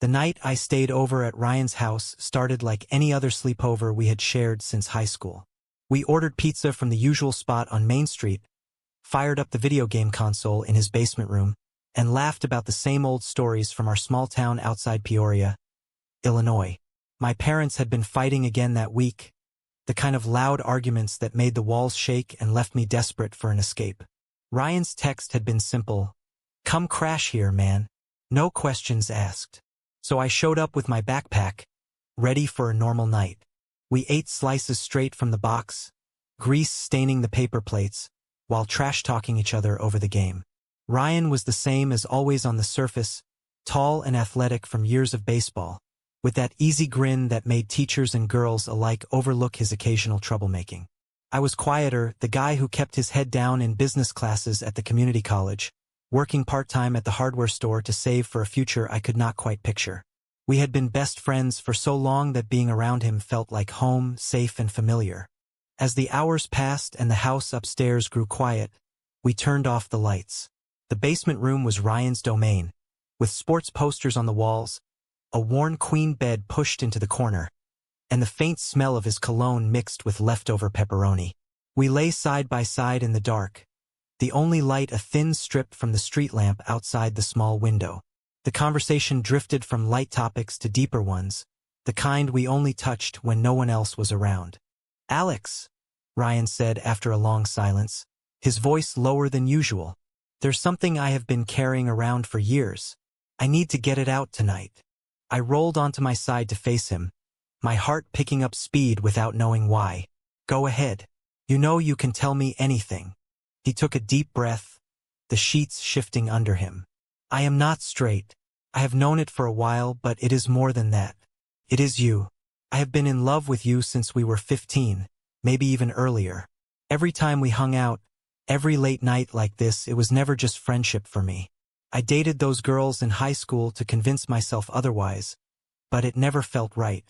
The night I stayed over at Ryan's house started like any other sleepover we had shared since high school. We ordered pizza from the usual spot on Main Street, fired up the video game console in his basement room, and laughed about the same old stories from our small town outside Peoria, Illinois. My parents had been fighting again that week, the kind of loud arguments that made the walls shake and left me desperate for an escape. Ryan's text had been simple: "Come crash here, man. No questions asked." So I showed up with my backpack, ready for a normal night. We ate slices straight from the box, grease staining the paper plates, while trash-talking each other over the game. Ryan was the same as always on the surface, tall and athletic from years of baseball, with that easy grin that made teachers and girls alike overlook his occasional troublemaking. I was quieter, the guy who kept his head down in business classes at the community college, working part-time at the hardware store to save for a future I could not quite picture. We had been best friends for so long that being around him felt like home, safe and familiar. As the hours passed and the house upstairs grew quiet, we turned off the lights. The basement room was Ryan's domain, with sports posters on the walls, a worn queen bed pushed into the corner, and the faint smell of his cologne mixed with leftover pepperoni. We lay side by side in the dark, the only light a thin strip from the street lamp outside the small window. The conversation drifted from light topics to deeper ones, the kind we only touched when no one else was around. "Alex," Ryan said after a long silence, his voice lower than usual, "there's something I have been carrying around for years. I need to get it out tonight." I rolled onto my side to face him, my heart picking up speed without knowing why. "Go ahead. You know you can tell me anything." He took a deep breath, the sheets shifting under him. "I am not straight. I have known it for a while, but it is more than that. It is you. I have been in love with you since we were 15, maybe even earlier. Every time we hung out, every late night like this, it was never just friendship for me. I dated those girls in high school to convince myself otherwise, but it never felt right.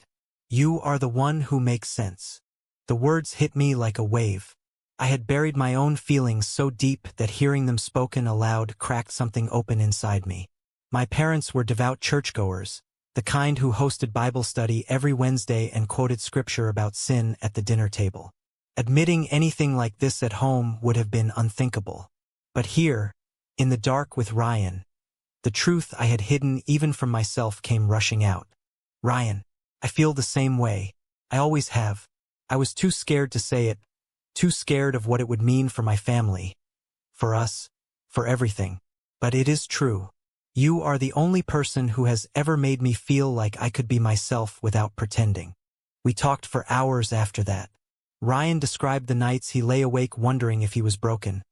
You are the one who makes sense." The words hit me like a wave. I had buried my own feelings so deep that hearing them spoken aloud cracked something open inside me. My parents were devout churchgoers, the kind who hosted Bible study every Wednesday and quoted scripture about sin at the dinner table. Admitting anything like this at home would have been unthinkable. But here, in the dark with Ryan, the truth I had hidden even from myself came rushing out. "Ryan, I feel the same way. I always have. I was too scared to say it, too scared of what it would mean for my family, for us, for everything. But it is true. You are the only person who has ever made me feel like I could be myself without pretending." We talked for hours after that. Ryan described the nights he lay awake wondering if he was broken,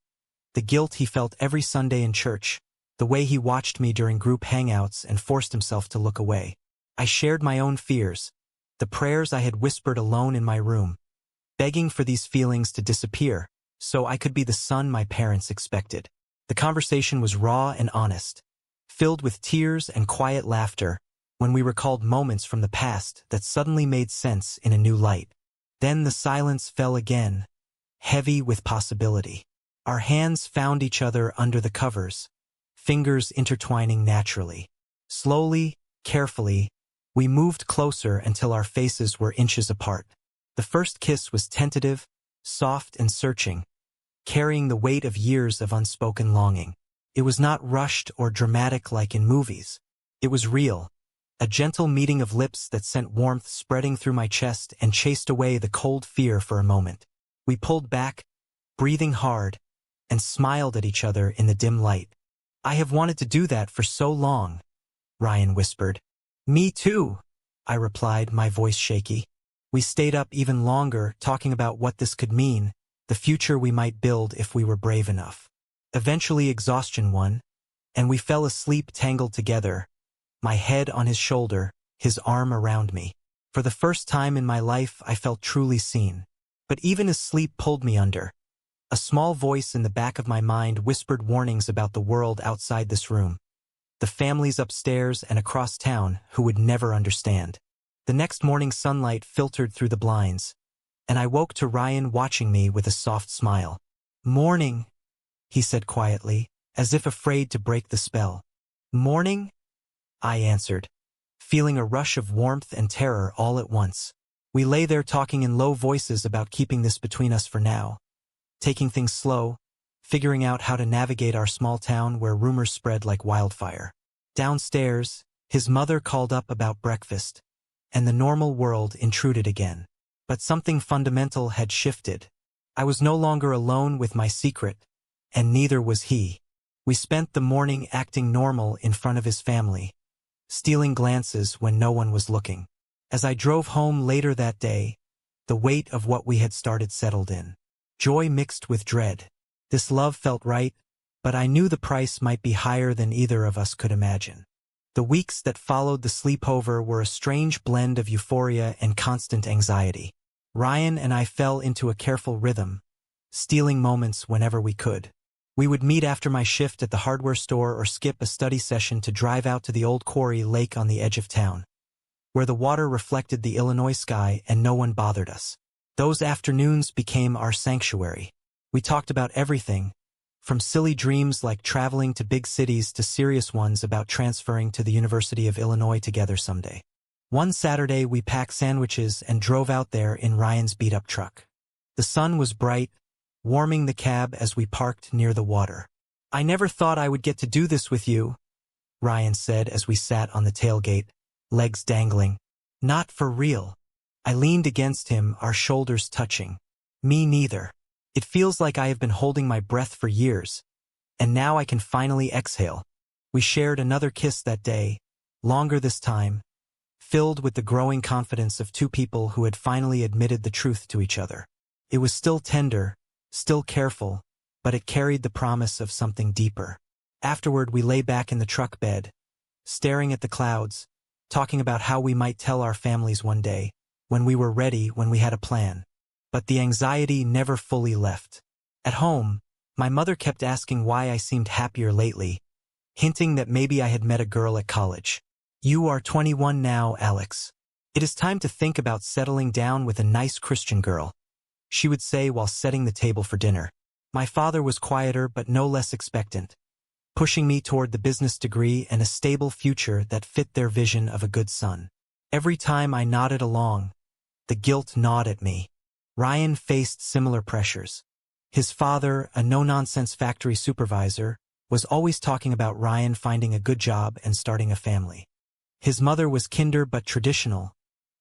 the guilt he felt every Sunday in church, the way he watched me during group hangouts and forced himself to look away. I shared my own fears, the prayers I had whispered alone in my room, begging for these feelings to disappear, so I could be the son my parents expected. The conversation was raw and honest, filled with tears and quiet laughter, when we recalled moments from the past that suddenly made sense in a new light. Then the silence fell again, heavy with possibility. Our hands found each other under the covers, fingers intertwining naturally. Slowly, carefully, we moved closer until our faces were inches apart. The first kiss was tentative, soft and searching, carrying the weight of years of unspoken longing. It was not rushed or dramatic like in movies. It was real, a gentle meeting of lips that sent warmth spreading through my chest and chased away the cold fear for a moment. We pulled back, breathing hard, and smiled at each other in the dim light. "I have wanted to do that for so long," Ryan whispered. "Me too," I replied, my voice shaky. We stayed up even longer, talking about what this could mean, the future we might build if we were brave enough. Eventually exhaustion won, and we fell asleep tangled together, my head on his shoulder, his arm around me. For the first time in my life, I felt truly seen. But even as sleep pulled me under, a small voice in the back of my mind whispered warnings about the world outside this room, the families upstairs and across town who would never understand. The next morning sunlight filtered through the blinds, and I woke to Ryan watching me with a soft smile. "Morning," he said quietly, as if afraid to break the spell. "Morning?" I answered, feeling a rush of warmth and terror all at once. We lay there talking in low voices about keeping this between us for now, taking things slow, figuring out how to navigate our small town where rumors spread like wildfire. Downstairs, his mother called up about breakfast, and the normal world intruded again. But something fundamental had shifted. I was no longer alone with my secret, and neither was he. We spent the morning acting normal in front of his family, stealing glances when no one was looking. As I drove home later that day, the weight of what we had started settled in. Joy mixed with dread. This love felt right, but I knew the price might be higher than either of us could imagine. The weeks that followed the sleepover were a strange blend of euphoria and constant anxiety. Ryan and I fell into a careful rhythm, stealing moments whenever we could. We would meet after my shift at the hardware store or skip a study session to drive out to the old quarry lake on the edge of town, where the water reflected the Illinois sky and no one bothered us. Those afternoons became our sanctuary. We talked about everything, from silly dreams like traveling to big cities to serious ones about transferring to the University of Illinois together someday. One Saturday we packed sandwiches and drove out there in Ryan's beat-up truck. The sun was bright, warming the cab as we parked near the water. "I never thought I would get to do this with you," Ryan said as we sat on the tailgate, legs dangling. "Not for real." I leaned against him, our shoulders touching. "Me neither. It feels like I have been holding my breath for years, and now I can finally exhale." We shared another kiss that day, longer this time, filled with the growing confidence of two people who had finally admitted the truth to each other. It was still tender, still careful, but it carried the promise of something deeper. Afterward, we lay back in the truck bed, staring at the clouds, talking about how we might tell our families one day, when we were ready, when we had a plan. But the anxiety never fully left. At home, my mother kept asking why I seemed happier lately, hinting that maybe I had met a girl at college. "You are 21 now, Alex. It is time to think about settling down with a nice Christian girl," she would say while setting the table for dinner. My father was quieter but no less expectant, pushing me toward the business degree and a stable future that fit their vision of a good son. Every time I nodded along, the guilt gnawed at me. Ryan faced similar pressures. His father, a no-nonsense factory supervisor, was always talking about Ryan finding a good job and starting a family. His mother was kinder but traditional,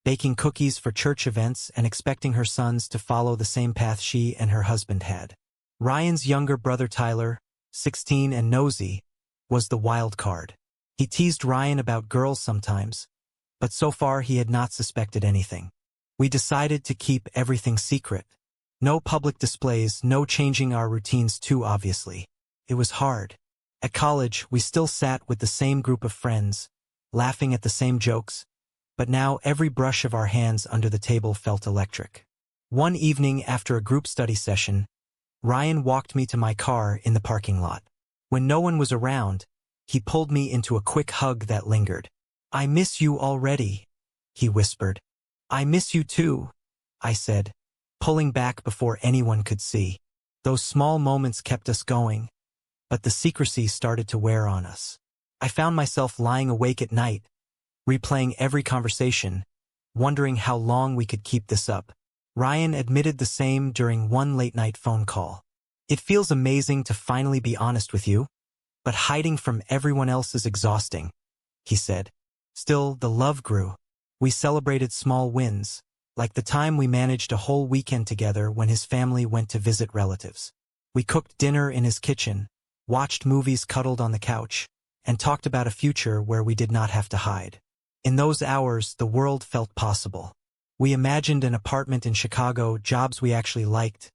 baking cookies for church events and expecting her sons to follow the same path she and her husband had. Ryan's younger brother Tyler, 16 and nosy, was the wild card. He teased Ryan about girls sometimes, but so far he had not suspected anything. We decided to keep everything secret. No public displays, no changing our routines too obviously. It was hard. At college, we still sat with the same group of friends, laughing at the same jokes, but now every brush of our hands under the table felt electric. One evening after a group study session, Ryan walked me to my car in the parking lot. When no one was around, he pulled me into a quick hug that lingered. "I miss you already," he whispered. "I miss you too," I said, pulling back before anyone could see. Those small moments kept us going, but the secrecy started to wear on us. I found myself lying awake at night, replaying every conversation, wondering how long we could keep this up. Ryan admitted the same during one late-night phone call. "It feels amazing to finally be honest with you, but hiding from everyone else is exhausting," he said. Still, the love grew. We celebrated small wins, like the time we managed a whole weekend together when his family went to visit relatives. We cooked dinner in his kitchen, watched movies cuddled on the couch, and talked about a future where we did not have to hide. In those hours, the world felt possible. We imagined an apartment in Chicago, jobs we actually liked,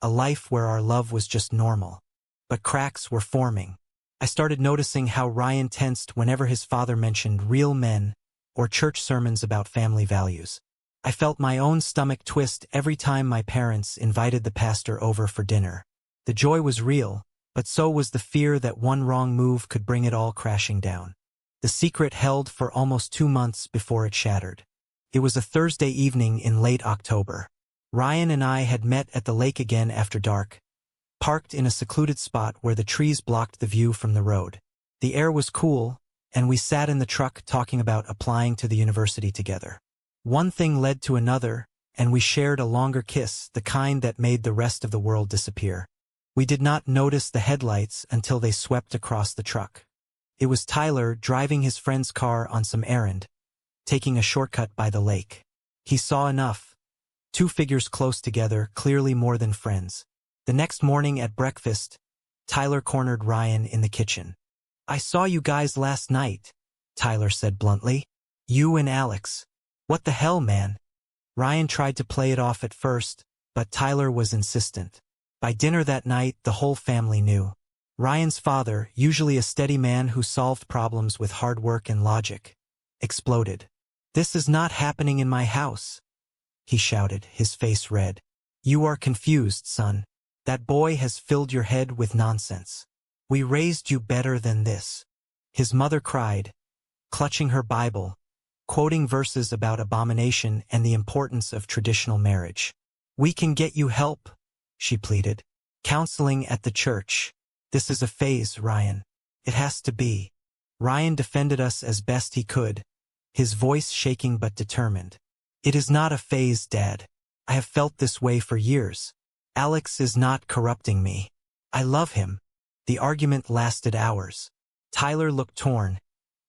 a life where our love was just normal. But cracks were forming. I started noticing how Ryan tensed whenever his father mentioned real men or church sermons about family values. I felt my own stomach twist every time my parents invited the pastor over for dinner. The joy was real, but so was the fear that one wrong move could bring it all crashing down. The secret held for almost 2 months before it shattered. It was a Thursday evening in late October. Ryan and I had met at the lake again after dark, parked in a secluded spot where the trees blocked the view from the road. The air was cool, and we sat in the truck talking about applying to the university together. One thing led to another, and we shared a longer kiss, the kind that made the rest of the world disappear. We did not notice the headlights until they swept across the truck. It was Tyler driving his friend's car on some errand, taking a shortcut by the lake. He saw enough. Two figures close together, clearly more than friends. The next morning at breakfast, Tyler cornered Ryan in the kitchen. "I saw you guys last night," Tyler said bluntly. "You and Alex. What the hell, man?" Ryan tried to play it off at first, but Tyler was insistent. By dinner that night, the whole family knew. Ryan's father, usually a steady man who solved problems with hard work and logic, exploded. "This is not happening in my house," he shouted, his face red. "You are confused, son. That boy has filled your head with nonsense. We raised you better than this." His mother cried, clutching her Bible, quoting verses about abomination and the importance of traditional marriage. "We can get you help," she pleaded. "Counseling at the church. This is a phase, Ryan. It has to be." Ryan defended us as best he could, his voice shaking but determined. "It is not a phase, Dad. I have felt this way for years. Alex is not corrupting me. I love him." The argument lasted hours. Tyler looked torn,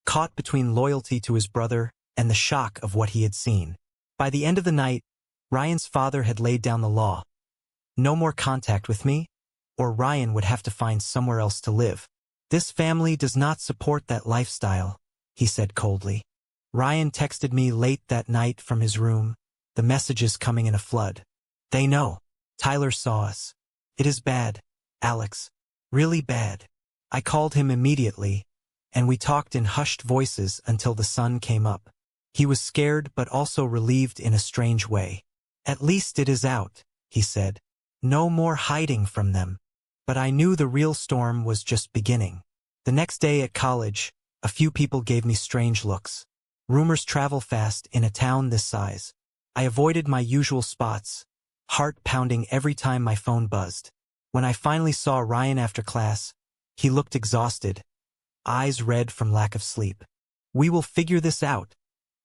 caught between loyalty to his brother and the shock of what he had seen. By the end of the night, Ryan's father had laid down the law. No more contact with me, or Ryan would have to find somewhere else to live. "This family does not support that lifestyle," he said coldly. Ryan texted me late that night from his room, the messages coming in a flood. "They know. Tyler saw us. It is bad, Alex. Really bad." I called him immediately, and we talked in hushed voices until the sun came up. He was scared but also relieved in a strange way. "At least it is out," he said. "No more hiding from them." But I knew the real storm was just beginning. The next day at college, a few people gave me strange looks. Rumors travel fast in a town this size. I avoided my usual spots, heart pounding every time my phone buzzed. When I finally saw Ryan after class, he looked exhausted, eyes red from lack of sleep. "We will figure this out,"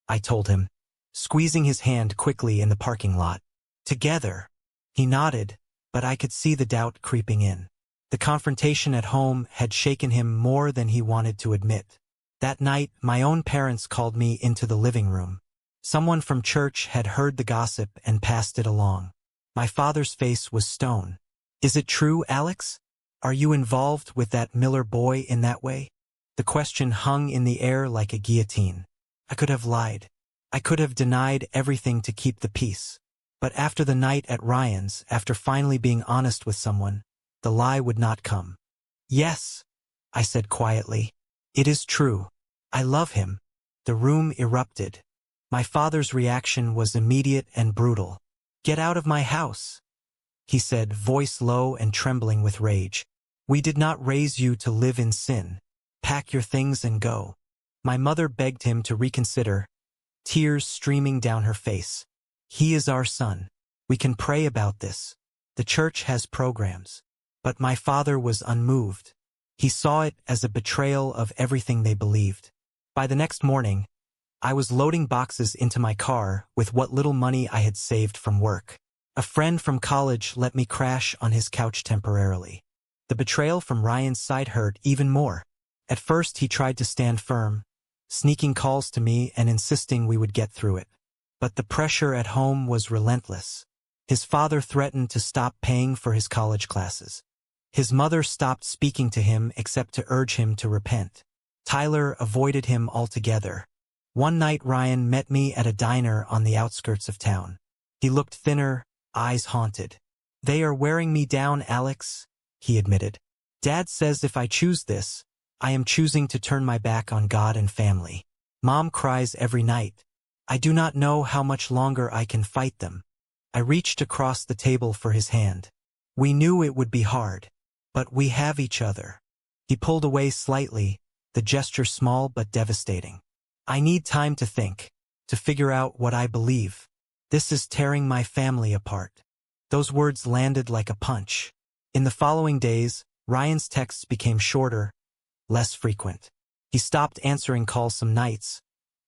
I told him, squeezing his hand quickly in the parking lot. "Together." He nodded, but I could see the doubt creeping in. The confrontation at home had shaken him more than he wanted to admit. That night, my own parents called me into the living room. Someone from church had heard the gossip and passed it along. My father's face was stone. "Is it true, Alex? Are you involved with that Miller boy in that way?" The question hung in the air like a guillotine. I could have lied. I could have denied everything to keep the peace. But after the night at Ryan's, after finally being honest with someone, the lie would not come. "Yes," I said quietly. "It is true. I love him." The room erupted. My father's reaction was immediate and brutal. "Get out of my house," he said, voice low and trembling with rage. "We did not raise you to live in sin. Pack your things and go." My mother begged him to reconsider, tears streaming down her face. "He is our son. We can pray about this. The church has programs." But my father was unmoved. He saw it as a betrayal of everything they believed. By the next morning, I was loading boxes into my car with what little money I had saved from work. A friend from college let me crash on his couch temporarily. The betrayal from Ryan's side hurt even more. At first he tried to stand firm, sneaking calls to me and insisting we would get through it. But the pressure at home was relentless. His father threatened to stop paying for his college classes. His mother stopped speaking to him except to urge him to repent. Tyler avoided him altogether. One night Ryan met me at a diner on the outskirts of town. He looked thinner, eyes haunted. "They are wearing me down, Alex," he admitted. "Dad says if I choose this, I am choosing to turn my back on God and family. Mom cries every night. I do not know how much longer I can fight them." I reached across the table for his hand. "We knew it would be hard, but we have each other." He pulled away slightly, the gesture small but devastating. "I need time to think, to figure out what I believe. This is tearing my family apart." Those words landed like a punch. In the following days, Ryan's texts became shorter, less frequent. He stopped answering calls some nights,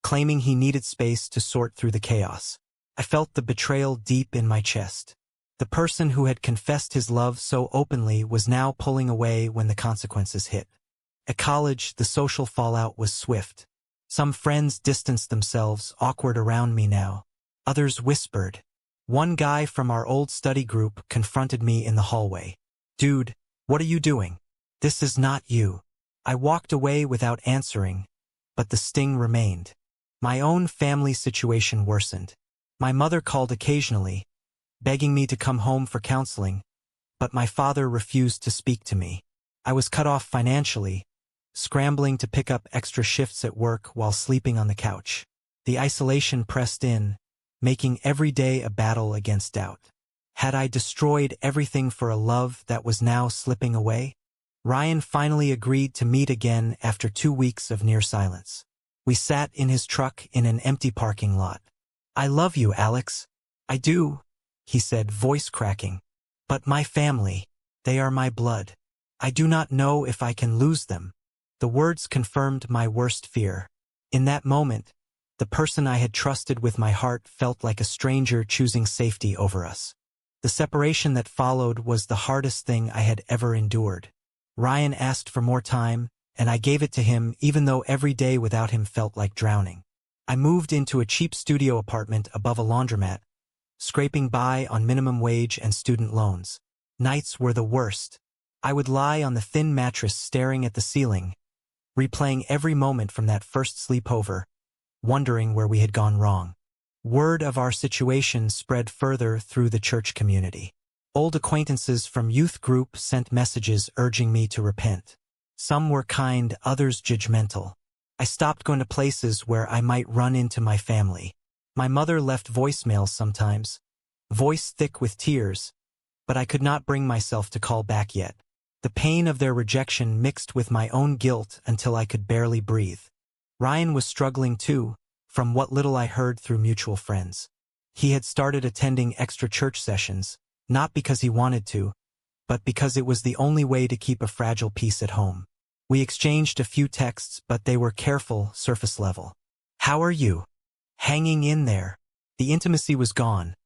claiming he needed space to sort through the chaos. I felt the betrayal deep in my chest. The person who had confessed his love so openly was now pulling away when the consequences hit. At college, the social fallout was swift. Some friends distanced themselves, awkward around me now. Others whispered. One guy from our old study group confronted me in the hallway. "Dude, what are you doing? This is not you." I walked away without answering, but the sting remained. My own family situation worsened. My mother called occasionally, begging me to come home for counseling, but my father refused to speak to me. I was cut off financially, scrambling to pick up extra shifts at work while sleeping on the couch. The isolation pressed in, making every day a battle against doubt. Had I destroyed everything for a love that was now slipping away? Ryan finally agreed to meet again after 2 weeks of near silence. We sat in his truck in an empty parking lot. "I love you, Alex. I do," he said, voice cracking. "But my family, they are my blood. I do not know if I can lose them." The words confirmed my worst fear. In that moment, the person I had trusted with my heart felt like a stranger choosing safety over us. The separation that followed was the hardest thing I had ever endured. Ryan asked for more time, and I gave it to him even though every day without him felt like drowning. I moved into a cheap studio apartment above a laundromat, scraping by on minimum wage and student loans. Nights were the worst. I would lie on the thin mattress staring at the ceiling, replaying every moment from that first sleepover, wondering where we had gone wrong. Word of our situation spread further through the church community. Old acquaintances from youth group sent messages urging me to repent. Some were kind, others judgmental. I stopped going to places where I might run into my family. My mother left voicemails sometimes, voice thick with tears, but I could not bring myself to call back yet. The pain of their rejection mixed with my own guilt until I could barely breathe. Ryan was struggling too, from what little I heard through mutual friends. He had started attending extra church sessions, not because he wanted to, but because it was the only way to keep a fragile peace at home. We exchanged a few texts, but they were careful, surface level. "How are you? Hanging in there." The intimacy was gone,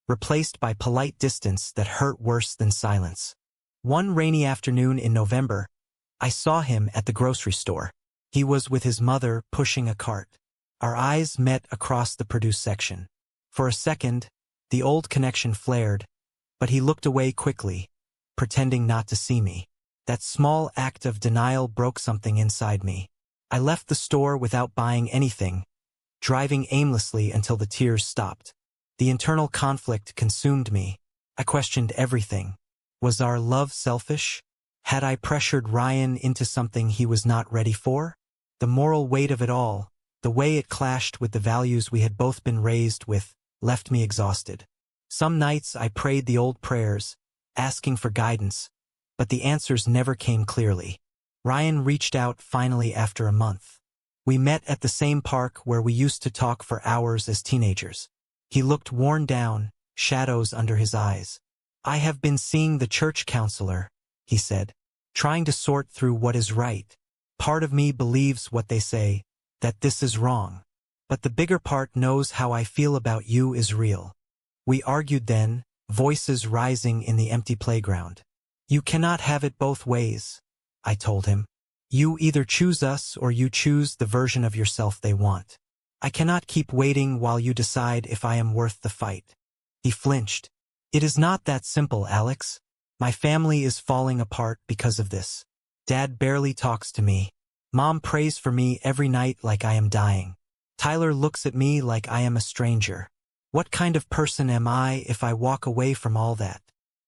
replaced by polite distance that hurt worse than silence. One rainy afternoon in November, I saw him at the grocery store. He was with his mother pushing a cart. Our eyes met across the produce section. For a second, the old connection flared, but he looked away quickly, pretending not to see me. That small act of denial broke something inside me. I left the store without buying anything, driving aimlessly until the tears stopped. The internal conflict consumed me. I questioned everything. Was our love selfish? Had I pressured Ryan into something he was not ready for? The moral weight of it all, the way it clashed with the values we had both been raised with, left me exhausted. Some nights I prayed the old prayers, asking for guidance, but the answers never came clearly. Ryan reached out finally after a month. We met at the same park where we used to talk for hours as teenagers. He looked worn down, shadows under his eyes. "I have been seeing the church counselor," he said, "trying to sort through what is right. Part of me believes what they say, that this is wrong. But the bigger part knows how I feel about you is real." We argued then, voices rising in the empty playground. "You cannot have it both ways," I told him. "You either choose us or you choose the version of yourself they want. I cannot keep waiting while you decide if I am worth the fight." He flinched. "It is not that simple, Alex. My family is falling apart because of this. Dad barely talks to me. Mom prays for me every night like I am dying. Tyler looks at me like I am a stranger. What kind of person am I if I walk away from all that?"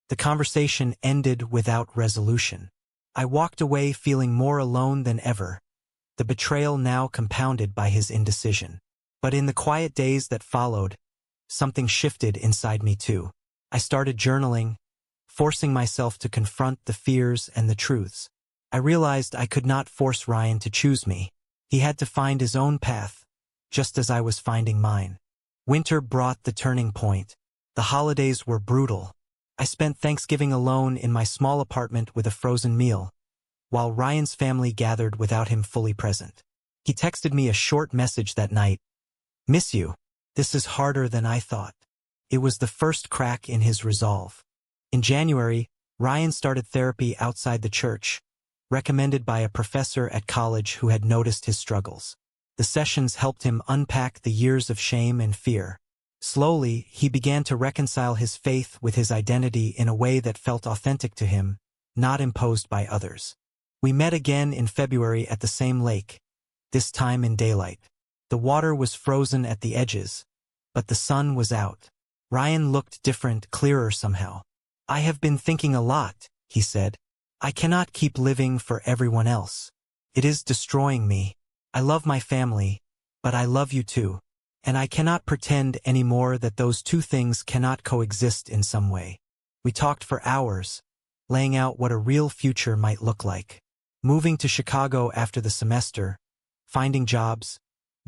The conversation ended without resolution. I walked away feeling more alone than ever, the betrayal now compounded by his indecision. But in the quiet days that followed, something shifted inside me too. I started journaling, forcing myself to confront the fears and the truths. I realized I could not force Ryan to choose me. He had to find his own path, just as I was finding mine. Winter brought the turning point. The holidays were brutal. I spent Thanksgiving alone in my small apartment with a frozen meal, while Ryan's family gathered without him fully present. He texted me a short message that night. "Miss you. This is harder than I thought." It was the first crack in his resolve. In January, Ryan started therapy outside the church, recommended by a professor at college who had noticed his struggles. The sessions helped him unpack the years of shame and fear. Slowly, he began to reconcile his faith with his identity in a way that felt authentic to him, not imposed by others. We met again in February at the same lake, this time in daylight. The water was frozen at the edges, but the sun was out. Ryan looked different, clearer somehow. "I have been thinking a lot," he said. "I cannot keep living for everyone else. It is destroying me. I love my family, but I love you too. And I cannot pretend anymore that those two things cannot coexist in some way." We talked for hours, laying out what a real future might look like. Moving to Chicago after the semester, finding jobs,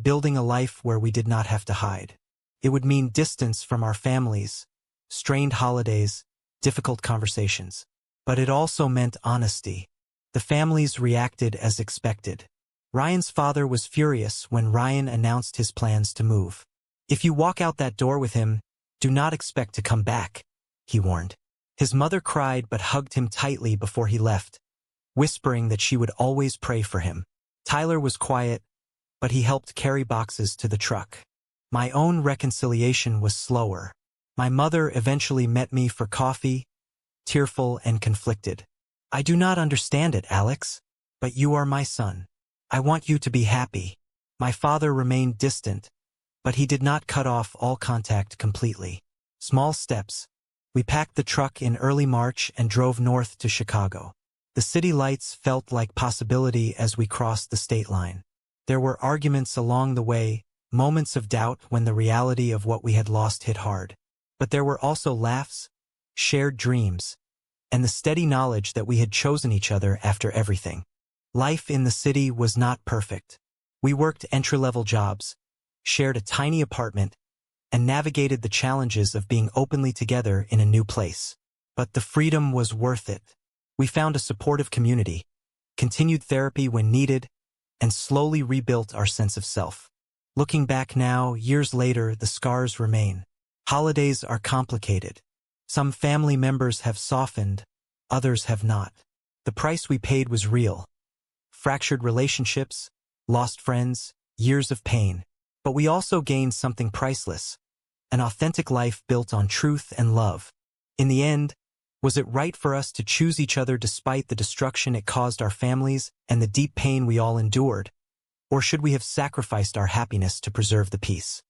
building a life where we did not have to hide. It would mean distance from our families, strained holidays, difficult conversations. But it also meant honesty. The families reacted as expected. Ryan's father was furious when Ryan announced his plans to move. "If you walk out that door with him, do not expect to come back," he warned. His mother cried but hugged him tightly before he left, whispering that she would always pray for him. Tyler was quiet, but he helped carry boxes to the truck. My own reconciliation was slower. My mother eventually met me for coffee, tearful and conflicted. "I do not understand it, Alex, but you are my son. I want you to be happy." My father remained distant, but he did not cut off all contact completely. Small steps. We packed the truck in early March and drove north to Chicago. The city lights felt like possibility as we crossed the state line. There were arguments along the way, moments of doubt when the reality of what we had lost hit hard. But there were also laughs, shared dreams, and the steady knowledge that we had chosen each other after everything. Life in the city was not perfect. We worked entry-level jobs, shared a tiny apartment, and navigated the challenges of being openly together in a new place. But the freedom was worth it. We found a supportive community, continued therapy when needed, and slowly rebuilt our sense of self. Looking back now, years later, the scars remain. Holidays are complicated. Some family members have softened, others have not. The price we paid was real. Fractured relationships, lost friends, years of pain. But we also gained something priceless, an authentic life built on truth and love. In the end, was it right for us to choose each other despite the destruction it caused our families and the deep pain we all endured? Or should we have sacrificed our happiness to preserve the peace?